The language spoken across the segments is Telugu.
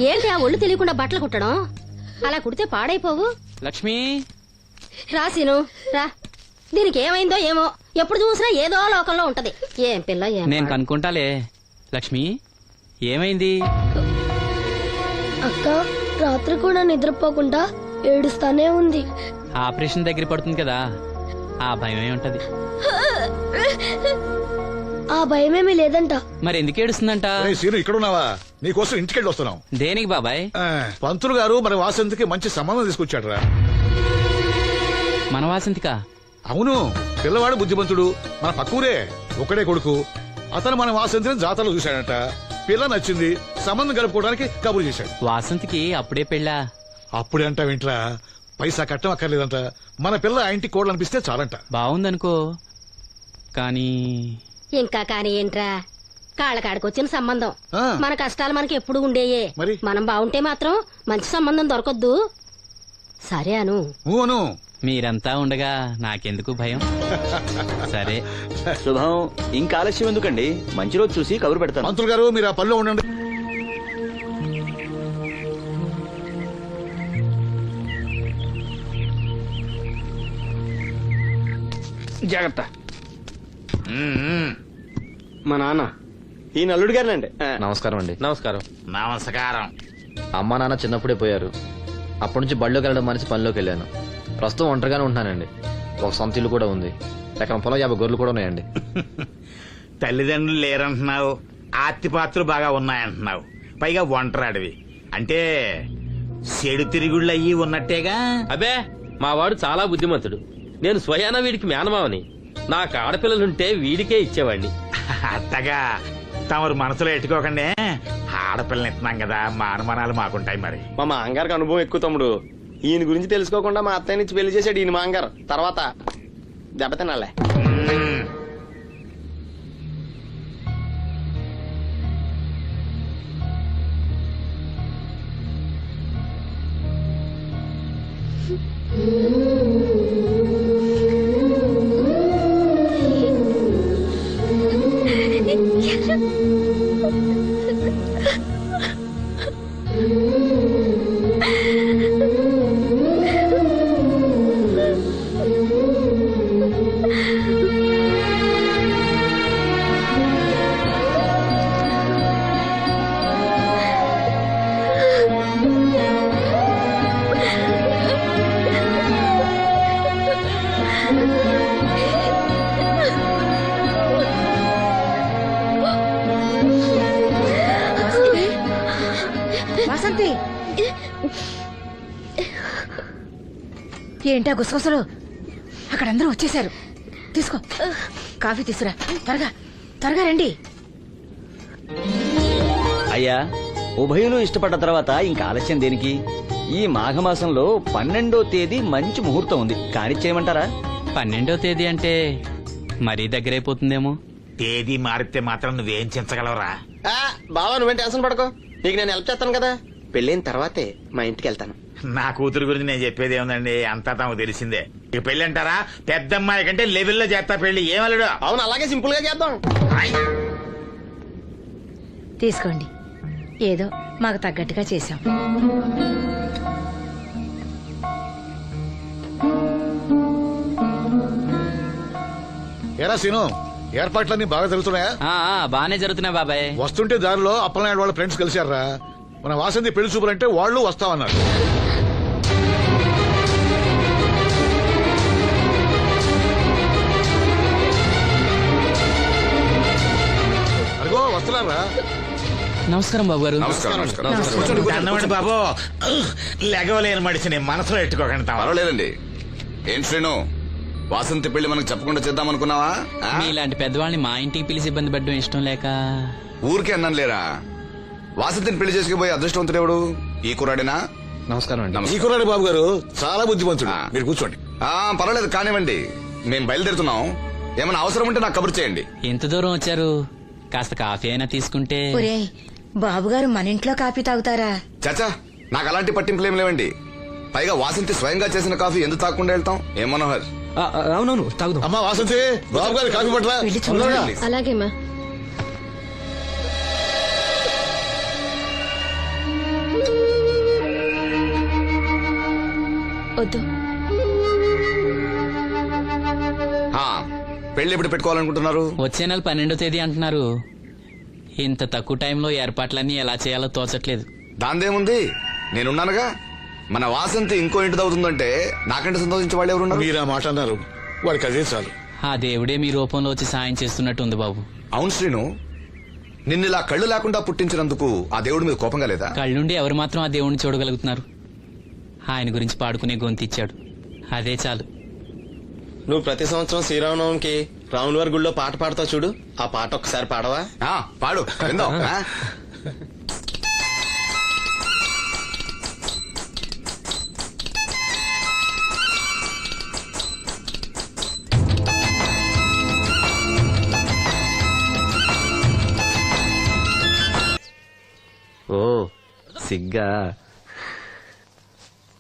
ఏంటి ఆ ఒళ్ళు తెలియకుండా బట్టలు కుట్టడం? అలా కుడితే పాడైపోవు. లక్ష్మి రాసిను రా. దీనికి ఏమైందో ఏమో, ఎప్పుడు చూసినా ఏదో లోకంలో ఉంటది. ఏం పిల్ల ఏం నేను కనుక్కుంటాలే. లక్ష్మి ఏమైంది? అక్క రాత్రి కూడా నిద్రపోకుండా ఏడుస్తానే ఉంది. ఆపరేషన్ దగ్గర పడుతుంది కదా, ఆ భయమే ఉంటది. ఆ భయమేమీ లేదంట. మరి ఎందుకు ఏడుస్తుందంట? సీను ఇక్కడ ఉన్నావా? నీకోసం ఇంటికెళ్ళి వస్తున్నాం. దేనికి బాబాయ్? పంతులు గారు మన వాసంతికి మంచి సంబంధం తీసుకొచ్చాడరా. మన వాసంతికా? అవును, పిల్లవాడు బుద్ధిమంతుడు, మన పక్కూరే, ఒకడే కొడుకు. అతను మన వాసంతిని జాతరలో చూశాడట. పిల్ల నచ్చింది, సంబంధం కలుపుకోవడానికి కబురు చేశాడు. వాసంతికి అప్పుడే పెళ్ళా? అప్పుడే అంట వింట్రా, పైసా కట్టం అక్కర్లేదంట. మన పిల్ల ఆ ఇంటి కోడలనిపిస్తే చాలంట. బాగుందనుకో, కానీ ఇంకా కాని ఏంట్రా, కాళ్ళకాడికొచ్చిన సంబంధం. ఆ. మన కష్టాలు మనకి ఎప్పుడు ఉండేయే. మరి? మనం బాగుంటే మాత్రం మంచి సంబంధం దొరకొద్దు. సరే అను. అవును, మీరంతా ఉండగా నాకెందుకు భయం? సరే. శుభం. ఇంకా ఆలస్యం ఎందుకండి, మంచి రోజు చూసి కబురు పెడతాను. పంతులు గారు మీరు ఆ పనిలో ఉండండి. జాగ్రత్త. మా నాన్న ఈ నల్లుడు గారినండి. నమస్కారం అండి. నమస్కారం. నమస్కారం. అమ్మా నాన్న చిన్నప్పుడే పోయారు. అప్పటి నుంచి బళ్ళోకి వెళ్ళడం మనిషి పనిలోకి వెళ్ళాను. ప్రస్తుతం ఒంటరిగానే ఉంటున్నానండి. ఒక సొంత ఇల్లు కూడా ఉంది. ఎకరం పొలం 50 గొర్రెలు కూడా ఉన్నాయండి. తల్లిదండ్రులు లేరంటున్నావు, ఆస్తిపాత్రులు బాగా ఉన్నాయంటున్నావు, పైగా ఒంటరాడివి అంటే చెడు తిరుగుళ్ళు అయ్యి ఉన్నట్టేగా. అబే, మా వాడు చాలా బుద్ధిమంతుడు. నేను స్వయాన వీడికి మేనమావని. నాకు ఆడపిల్లలుంటే వీడికే ఇచ్చేవాడిని. అత్తగా తమరు మనసులో ఎట్టుకోకండి. ఆడపిల్లని ఇస్తున్నాం కదా, మా అనుమానాలు మాకుంటాయి. మరి మా మాంగారికి అనుభవం ఎక్కువ తమ్ముడు. ఈయన గురించి తెలుసుకోకుండా మా అత్తయ్య నుంచి పెళ్లి చేశాడు ఈయన మాంగారు. తర్వాత దెబ్బతినాలే. వాసంతి, ఏంటా గుసగుసలు? అక్కడ అందరూ వచ్చేసారు. తీసుకో, కాఫీ తీసురా. త్వరగా త్వరగా రండి. అయ్యా, ఉభయులు ఇష్టపడ్డ తర్వాత ఇంకా ఆలస్యం దేనికి? ఈ మాఘమాసంలో 12వ తేదీ మంచి ముహూర్తం ఉంది, కానిచ్చేయమంటారా? 12వ తేదీ అంటే మరీ దగ్గరైపోతుందేమో. తేదీ మారితే మాత్రం నువ్వేం చించగలవురా? బావా నువ్వేం టెన్షన్ పడకో, నీకు నేను హెల్ప్ చేస్తాను కదా. పెళ్ళైన తర్వాతే మా ఇంటికి వెళ్తాను. నా కూతురు గురించి నేను చెప్పేది ఏముందండి, అంతా తమకు తెలిసిందే. ఇక పెళ్లి అంటారా, పెద్దమ్మాయి కంటే లెవెల్లో చేస్తా పెళ్లి. ఏమలుడు? అవును, అలాగే సింపుల్ గా చేద్దాం. తీసుకోండి, ఏదో మాకు తగ్గట్టుగా చేశాం. ఎరా సీను, ఏర్పాట్లన్నీ బాగా జరుగుతున్నాయా? బానే జరుగుతున్నాయి బాబాయ్. వస్తుంటే దారిలో అప్పలనాయుడు వాళ్ళ ఫ్రెండ్స్ కలిశారా. మన వాసంతి పెళ్లి చూపులంటే వాళ్ళు వస్తామన్నారు. అదిగో వస్తున్నారా. నమస్కారం బాబు గారు. అన్నమాట బాబు, లెగవలేని మడిచిని మనసులో ఎట్టుకోకండి. పర్వాలేదండి. ఏం శ్రీను, వాసంతి పెళ్లి మనకు చెప్పకుండా చేద్దామనుకున్నావా? మీలాంటి పెద్దవాళ్ళని మా ఇంటికి పిలిచి ఇబ్బంది పెట్టడం ఇష్టం లేక ఊరికే అన్నాను లేరా. వాసంతిని పెళ్లి చేసుకుపోయి అదృష్టవంతుడెవడు? ఈ కుర్రాడేనా? నమస్కారం అండి. ఈ కుర్రాడు బాబు గారు చాలా బుద్ధిమంతుడు. మీరు కూర్చోండి. పర్వాలేదు, కానివ్వండి. మేము బయలుదేరుతున్నాం. ఏమైనా అవసరం ఉంటే నాకు కబురు చేయండి. ఎంత దూరం వచ్చారు? కాస్త కాఫీ అయినా తీసుకుంటే. ఒరేయ్, బాబుగారు మన ఇంట్లో కాఫీ తాగుతారా? చాచా, నాకు అలాంటి పట్టింపులు ఏం లేవండి. పైగా వాసంతి స్వయంగా చేసిన కాఫీ ఎందుకు తాగకుండా వెళ్తాం? ఏం మనోహర్? అవునవును, తాగుదాం. అమ్మా వాసంతి, బాబు గారు కాఫీ పట్ల. అలాగేమా. వద్దు. ఆ, పెళ్లి ఎప్పుడు పెట్టుకోవాలనుకుంటున్నారు? వచ్చే నెల 12వ తేదీ అంటున్నారు. ఇంత తక్కువ టైంలో ఏర్పాట్లన్నీ ఎలా చేయాలో తోచట్లేదు. దాందేముంది, నేనున్నానుగా. మన వాసంతి ఇంకో ఇంటి అవుతుందంటే నాకంటే సంతోషించే వాళ్ళు ఎవరున్నారు? మీరు ఆ మాట అన్నారు, వాడికి అదే చాలు. ఆ దేవుడే మీ రూపంలో వచ్చి సాయం చేస్తున్నట్టు ఉంది బాబు. అవును శ్రీను, నిన్నిలా కళ్ళు లేకుండా పుట్టించినందుకు ఆ దేవుడి మీద కోపంగా లేదా? కళ్ళుండి ఎవరు మాత్రం ఆ దేవుణ్ణి చూడగలుగుతున్నారు? ఆయన గురించి పాడుకునే గొంతు ఇచ్చాడు, అదే చాలు. నువ్వు ప్రతి సంవత్సరం శ్రీరామనవమికి రాముల వారి గుళ్ళో పాట పాడతావు చూడు, ఆ పాట ఒక్కసారి పాడవా? ఆ, పాడు విందాం. ఆ? ఓ సిగ్గా.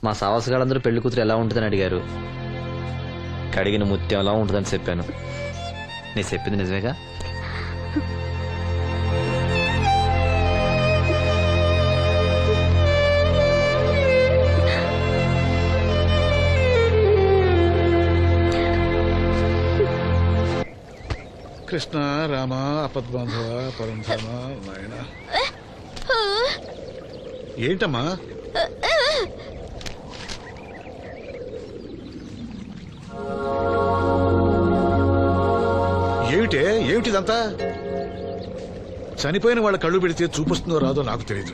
మా సావసగాళ్ళందరూ పెళ్లి కూతురు ఎలా ఉంటుందని అడిగారు. కడిగిన ముత్యం ఎలా ఉంటుందని చెప్పాను. నీ చెప్పింది నిజమేగా? కృష్ణ రామ అపద్బాంధవ పరంధామ నాయన. ఏంటమ్మా? ఏమిటిదంతా? చనిపోయిన వాళ్ళ కళ్ళు పెడితే చూపిస్తుందో రాదో నాకు తెలియదు.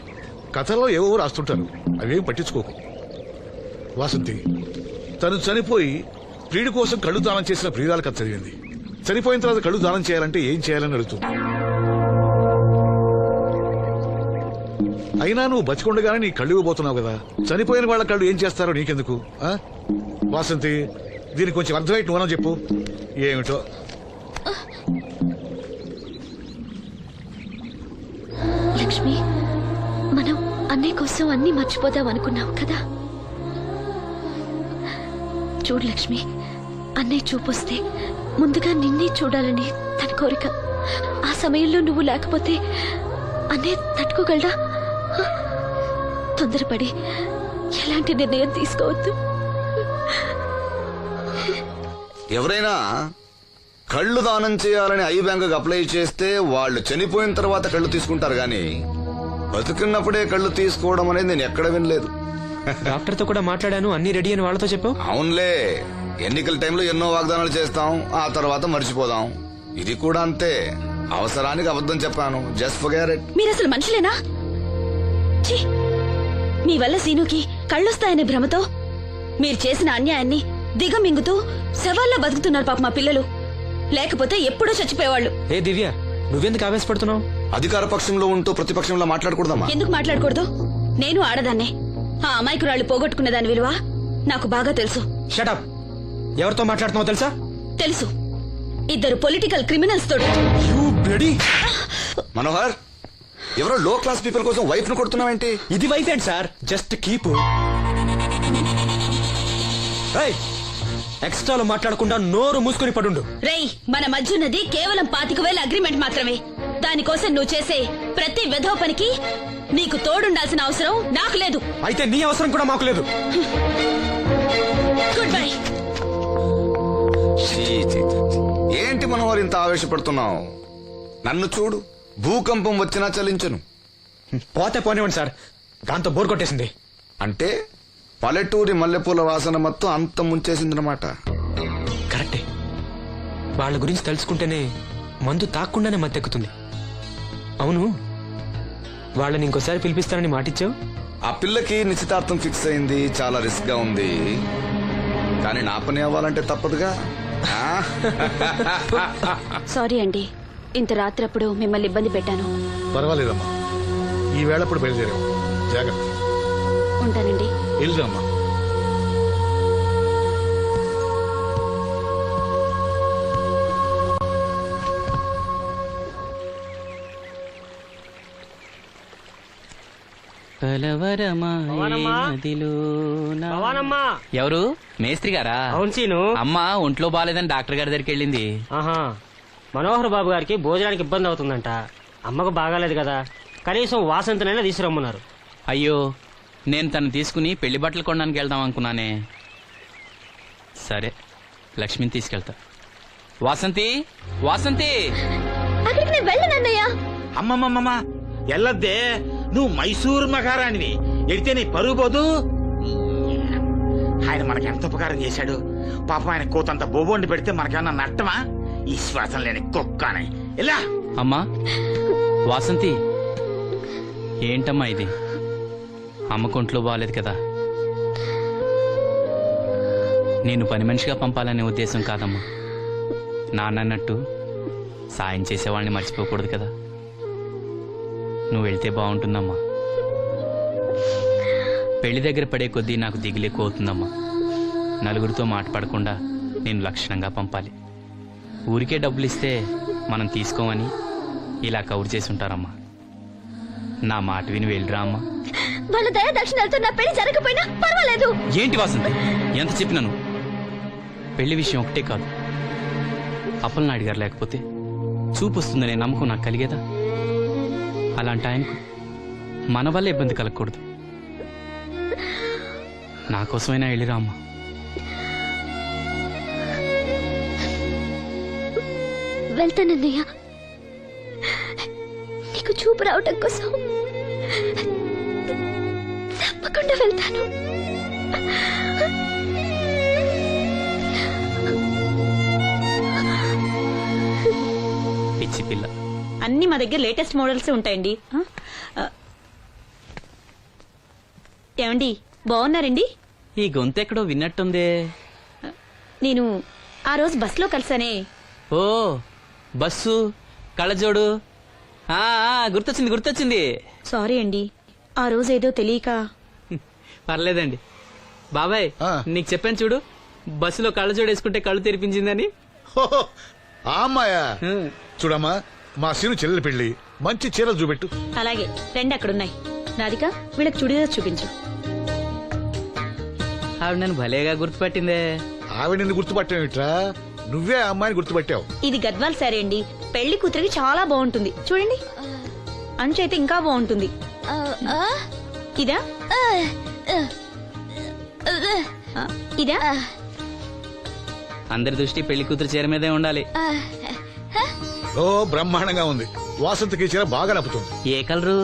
కథల్లో ఏవో రాస్తుంటారు, అవేం పట్టించుకోకు. వాసంతి తను చనిపోయి ప్రియుడి కోసం కళ్ళు దానం చేసిన ప్రియురాల కథ చదివింది. చనిపోయిన తర్వాత కళ్ళు దానం చేయాలంటే ఏం చేయాలని అడుగుతుంది. అయినా నువ్వు బతికొండగానే నీ కళ్ళు ఇవ్వబోతున్నావు కదా, చనిపోయిన వాళ్ళ కళ్ళు ఏం చేస్తారో నీకెందుకు? వాసంతి, దీనికి కొంచెం అర్థమైతే నువ్వన్నా చెప్పు. ఏమిటో లక్ష్మి, మనం అన్నయ్య కోసం అన్ని మర్చిపోదాం అనుకున్నావు కదా. చూడు లక్ష్మి, అన్నయ్య చూపొస్తే ముందుగా నిన్నే చూడాలని తన కోరిక. ఆ సమయంలో నువ్వు లేకపోతే అన్నయ్య తట్టుకోగలడా? తొందరపడి ఎలాంటి నిర్ణయం తీసుకోవద్దు. ఎవరైనా కళ్ళు దానం చేయాలని ఐ బ్యాంక్ అప్లై చేస్తే వాళ్ళు చనిపోయిన తర్వాత కళ్ళు తీసుకుంటారు గాని బతుకున్నప్పుడే కళ్ళు తీసుకోవడం అనేది నేను ఎక్కడ వినలేదు. డాక్టర్ తో కూడా మాట్లాడాను, అన్ని రెడీ అని వాళ్ళతో చెప్పావు. అవునులే, ఎన్నికల టైంలో ఎన్నో వాగ్దానాలు చేస్తాం, ఆ తర్వాత మర్చిపోదాం. ఇది కూడా అంతే, అవసరానికి అబద్ధం చెప్పాను. Just forget it. మీరు అసలు మనుషులేనా? ఛీ! మీ వల్ల సీనుకి కళ్ళొస్తాయనే భ్రమతో మీరు చేసిన అన్యాయాన్ని దిగమింగుతూ శవాల్లో బతుకుతున్నారు పాప మా పిల్లలు. లేకపోతే ఎప్పుడో చచ్చిపోయేవాళ్ళు. ఏ దివ్య, నువ్వెందుకు ఆవేశపడుతున్నావు? అధికార పక్షంలో ఉంటూ ప్రతిపక్షంలో మాట్లాడకూడదమ్మా. ఎందుకు మాట్లాడకూడదు? నేను ఆడదాన్నే. ఆ అమాయకురాళ్ళు పోగొట్టుకునే దాని విలువ నాకు బాగా తెలుసు. షటప్. ఎవరితో మాట్లాడుతున్నావు తెలుసా? తెలుసు. ఇద్దరు పొలిటికల్ క్రిమినల్స్ తోడు. మనోహర్, ఎవరో లో క్లాస్ పీపుల్ కోసం వైఫ్ ను కొడుతున్నావేంటి? ఇది వైఫ్ ఏంటి సార్? Just keep. ఎక్స్ట్రాలో మాట్లాడకుండా నోరు మూసుకొని పడుండు. రేయ్, మన మధ్య ఉన్నది కేవలం 25,000 అగ్రిమెంట్ మాత్రమే. దానికోసం నువ్వు చేసే ప్రతి వెధవ పనికి నీకు తోడుండాల్సిన అవసరం నాకు లేదు. అయితే నీ అవసరం కూడా మాకు లేదు. Good bye. ఏంటి మనోహర్ ఇంత ఆవేశపడుతున్నావు? నన్ను చూడు, భూకంపం వచ్చినా చలించను. పోతే పోనివ్వండి సార్, దాంతో బోర్ కొట్టేసింది. అంటే పల్లెటూరి మల్లెపూల వాసన మొత్తం అంత ముంచేసిందనమాట. కరెక్టే. వాళ్ళ గురించి తెలుసుకుంటేనే మందు తాక్కుండానే మత్తెక్కుతుంది. అవును, వాళ్ళని ఇంకోసారి పిలిపిస్తానని మాటిచ్చావు. ఆ పిల్లకి నిశ్చితార్థం ఫిక్స్ అయింది, చాలా రిస్క్ గా ఉంది. కానీ నా పని అవ్వాలంటే తప్పదుగా. సారీ అండి, ఇంత రాత్రప్పుడు మిమ్మల్ని ఇబ్బంది పెట్టాను. పర్వాలేదమ్మా, ఈ వేళప్పుడు బయలుదేరావు. జాగ్రత్త. ఉంటానండి. వెళ్ళమ్మా. ఎవరు? మేస్త్రి గారా? అవును సీను. అమ్మ ఒంట్లో బాగాలేదని డాక్టర్ గారి దగ్గరికి వెళ్ళింది. ఆహా, మనోహర్ బాబు గారికి భోజనానికి ఇబ్బంది అవుతుందంట. అమ్మకు బాగాలేదు కదా, కనీసం వాసంతనైనా తీసుకురమ్మన్నారు. అయ్యో, నేను తను తీసుకుని పెళ్లి బట్టలు కొనడానికి వెళ్దాం అనుకున్నానే. సరే లక్ష్మిని తీసుకెళ్తా. వాసంతి, వాసంతి. అక్కడికి నేను వెళ్ళనన్నయ్య. అమ్మమ్మమ్మ ఎల్లద్దే, నువ్వు మైసూరు మహారాణివి, ఎడితే నీ పరుగు పోదు. ఆయన మనకి ఎంత ఉపకారం చేశాడు. పాపం ఆయన కోతంత బోబోండి పెడితే మనకేమన్నా నట్టమా? ఈ శ్వాసం లేని కుక్కనే. ఇలా అమ్మా వాసంతి, ఏంటమ్మా ఇది? అమ్మ కొంట్లో బాగాలేదు కదా. నేను పని మనిషిగా పంపాలనే ఉద్దేశం కాదమ్మా. నాన్నన్నట్టు సాయం చేసేవాళ్ళని మర్చిపోకూడదు కదా. నువ్వు వెళ్తే బాగుంటుందమ్మా. పెళ్లి దగ్గర పడే కొద్దీ నాకు దిగులు ఎక్కువ అవుతుందమ్మా. నలుగురితో మాట పడకుండా నేను లక్షణంగా పంపాలి. ఊరికే డబ్బులు ఇస్తే మనం తీసుకోమని ఇలా కవర్ చేసి ఉంటారమ్మా. నా మాట విని వెళ్ళిరా అమ్మా. వాళ్ళ దయ దక్షిణాలతో నా పెళ్లి జరగకపోయినా పర్వాలేదు. ఏంటి వాసంతి ఎంత చెప్పినాను? పెళ్లి విషయం ఒకటే కాదు, అప్పలనాయుడు గారు లేకపోతే చూపు వస్తుందనే నమ్మకం నాకు కలిగేదా? అలాంటి ఆయనకు మన వల్ల ఇబ్బంది కలగకూడదు. నా కోసమైనా వెళ్ళిరా అమ్మా. వెళ్తానన్నయ్య. నీకు చూపు రావటం కోసం తప్పకుండా వెళ్తాను. పిచ్చి పిల్ల. అన్ని మా దగ్గర లేటెస్ట్ మోడల్స్ ఉంటాయండి. ఏమండి బాగున్నారండి? ఈ గొంతు ఎక్కడో విన్నట్టుందే. నేను ఆ రోజు బస్సులో కలిసానే. ఓ బస్సు, కళ్ళజోడు. గుర్తొచ్చింది గుర్తొచ్చింది. సారీ అండి, ఆ రోజు ఏదో తెలియక. పర్లేదండి బాబాయ్, నీకు చెప్పాను చూడు, బస్సులో కళ్ళజోడు వేసుకుంటే కళ్ళు తెరిపించిందని. ఆ అమ్మాయా? చూడమ్మా, మా సీను చెల్లెలి పెళ్లి, మంచి చీరలు చూపెట్టు. అలాగే రెండు అక్కడున్నాయి. రాధిక వీళ్ళకి చుడిదార్ చూపించు. ఆవిడ నన్ను భలేగా గుర్తుపట్టిందే. ఆవిడ నిన్ను గుర్తుపట్టావిట్రా? నువ్వే ఆ అమ్మాయిని గుర్తుపట్టావు. ఇది గద్వాల్ సారీ అండి, పెళ్లి కూతురికి చాలా బాగుంటుంది. చూడండి, అంచు అయితే ఇంకా బాగుంటుంది. ఇదా ఇదా? అందరి దృష్టి పెళ్లి కూతురు చీర మీదే ఉండాలి. ఓ బ్రహ్మాండంగా ఉంది. వాసంతికి చీర బాగా నప్పుతుంది. ఏ కలరు?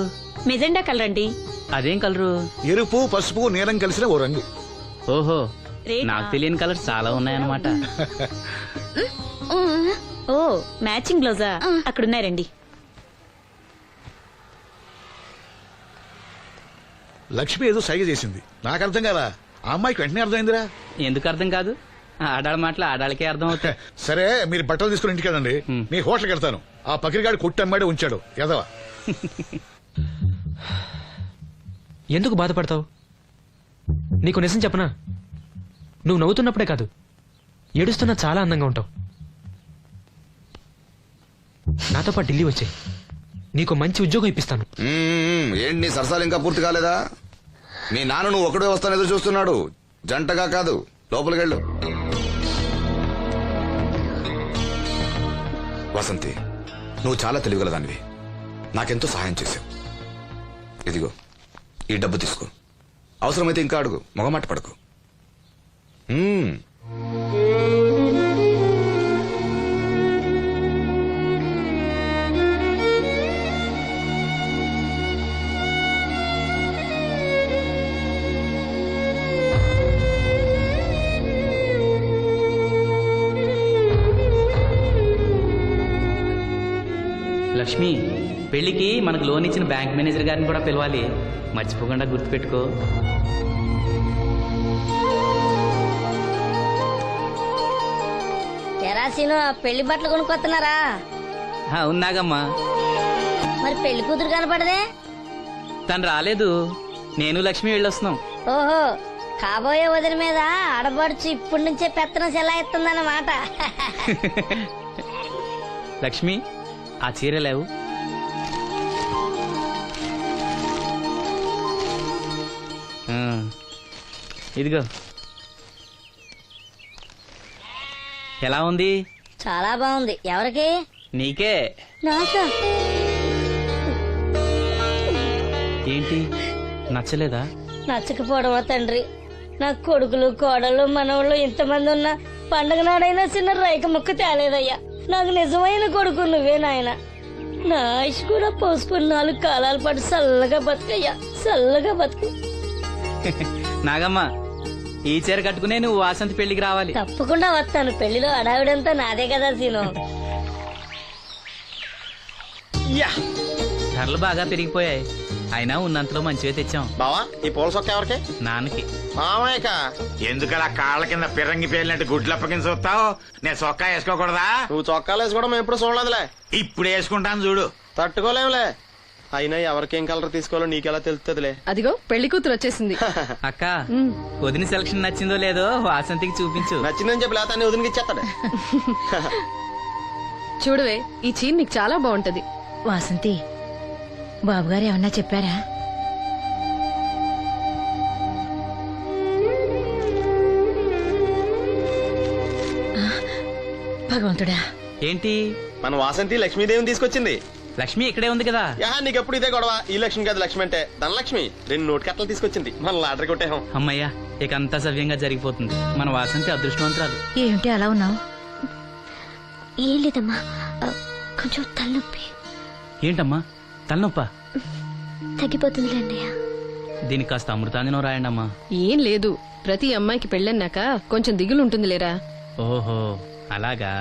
మెజెండా కలర్ అండి. అదేం కలరు? ఎరుపు, పసుపు, నీలం కలిసిన ఓ రంగు. ఓహో, నాకు తెలియని కలర్స్ చాలా ఉన్నాయన్నమాట. ఓ మ్యాచింగ్ బ్లౌజా? అక్కడున్నారండి. లక్ష్మి ఏదో సైగ చేసింది, నాకు అర్థం కదా. ఆ అమ్మాయికి వెంటనే అర్థమైందిరా. ఎందుకు అర్థం కాదు? ఆడాళ్ళ మాటలు ఆడాళ్ళకే అర్థం అవుతాయి. సరే, మీరు బట్టలు తీసుకుని ఇంటికి వెళ్ళండి. నీ హోటల్కి వెళ్తాను. ఆ పకిరిగాడు కొట్టి అమ్మాడే ఉంచాడు ఎదవా. ఎందుకు బాధపడతావు? నీకు నిజం చెప్పనా, నువ్వు నవ్వుతున్నప్పుడే కాదు, ఏడుస్తున్నా చాలా అందంగా ఉంటావు. నాతో పాటు ఢిల్లీ వచ్చాయి, నీకు మంచి ఉద్యోగం ఇప్పిస్తాను. ఏంటి నీ సరసాలు ఇంకా పూర్తి కాలేదా? మీ నాన్న నువ్వు ఒకడే వస్తాను ఎదురు చూస్తున్నాడు, జంటగా కాదు. లోపలికెళ్ళు. వసంతి, నువ్వు చాలా తెలివిగలదానివి, నాకెంతో సహాయం చేశావు. ఇదిగో ఈ డబ్బు తీసుకో, అవసరమైతే ఇంకా అడుగు, మొగమాట పడకు. లక్ష్మి, పెళ్లికి మనకు లోన్ ఇచ్చిన బ్యాంక్ మేనేజర్ గారిని కూడా పిలవాలి, మర్చిపోకుండా గుర్తుపెట్టుకో. తెరాసీను పెళ్లి బట్టలు కొనుక్కొస్తున్నారా? ఉన్నాగమ్మా. మరి పెళ్లి కూతురు కనపడదే? తను రాలేదు, నేను లక్ష్మి వెళ్ళొస్తున్నాం. ఓహో, కాబోయే వదిన మీద ఆడబడుచు ఇప్పటి నుంచే పెత్తనం చెల్లాయిస్తుందన్నమాట. లక్ష్మి, ఆ చీర లేవు. ఇదిగో. ఎలా ఉంది? చాలా బాగుంది. ఎవరికి? నీకే. నాకా? ఏంటి, నచ్చలేదా? నచ్చకపోవడమా తండ్రి, నా కొడుకులు కోడలు మనవాళ్ళు ఇంతమంది ఉన్నా పండగ నాడైనా చిన్న రైక ముక్క తేలేదయ్యా. నాకు నిజమైన కొడుకు నువ్వే నాయన. నా ఆయుష్ కూడా పోసుకుని 4 కాలాల పాటు చల్లగా బతుకయ్యా, చల్లగా బతుకు. నాగమ్మ ఈ చీర కట్టుకునే నువ్వు వాసంతి పెళ్లికి రావాలి. తప్పకుండా వస్తాను. పెళ్లిలో అడావిడంతా నాదే కదా సీను. ధరలు బాగా పెరిగిపోయాయి, అయినా ఉన్నంతలో మంచివే తెచ్చాం. బావా ఈ పూల సొక్క ఎవరికి? నాన్నకి. మామయ్యక ఎందుకలా కాళ్ళ కింద పిరంగి పేలినట్టు గుడ్లప్పకింద చూస్తావు? నేను చొక్కా వేసుకోకూడదా? నువ్వు చొక్కాలు వేసుకోవడం మేము ఎప్పుడు చూడలేదులే. ఇప్పుడు వేసుకుంటాను చూడు. తట్టుకోలేములే. అయినా ఎవరికేం కలర్ తీసుకోవాలో నీకెలా తెలుస్తుందిలే. అదిగో పెళ్లి కూతురు వచ్చేసింది. అక్క వదిన సెలక్షన్ నచ్చిందో లేదో వాసంతికి చూపించు. నచ్చిందని చెప్పి లేత వదిలికి ఇచ్చేస్తాడు. చూడవే, ఈ చీర నీకు చాలా బాగుంటది. వాసంతి, బాబుగారు ఏమన్నా చెప్పారా? భగవంతుడా, ఏంటి మన వాసంతి లక్ష్మీదేవిని తీసుకొచ్చింది. లక్ష్మి ఇక్కడే ఉంది కదా. యా నీకెప్పుడు ఇదే గొడవ. ఈ లక్ష్మి కాదు లక్ష్మి అంటే ధనలక్ష్మి. 2 నోటు కట్టలు తీసుకొచ్చింది. మన లాటరీ కొట్టేహం. అమ్మయ్యా, ఇక అంతా సవ్యంగా జరిగిపోతుంది. మన వాసంతి అదృష్టవంతురాలు. ఏమిటి అలా ఉన్నావు? ఏం లేదమ్మా, కొంచెం తలనొప్పి. ఏంటమ్మా తలనొప్పా? తగ్గిపోతుంది అన్నయ్య. దీనికి కాస్త అమృతాంజనం రాయండి అమ్మా. ఏం లేదు, ప్రతి అమ్మాయికి పెళ్ళన్నాక కొంచెం దిగులు ఉంటుంది లేరా. ఓహో అలాగా.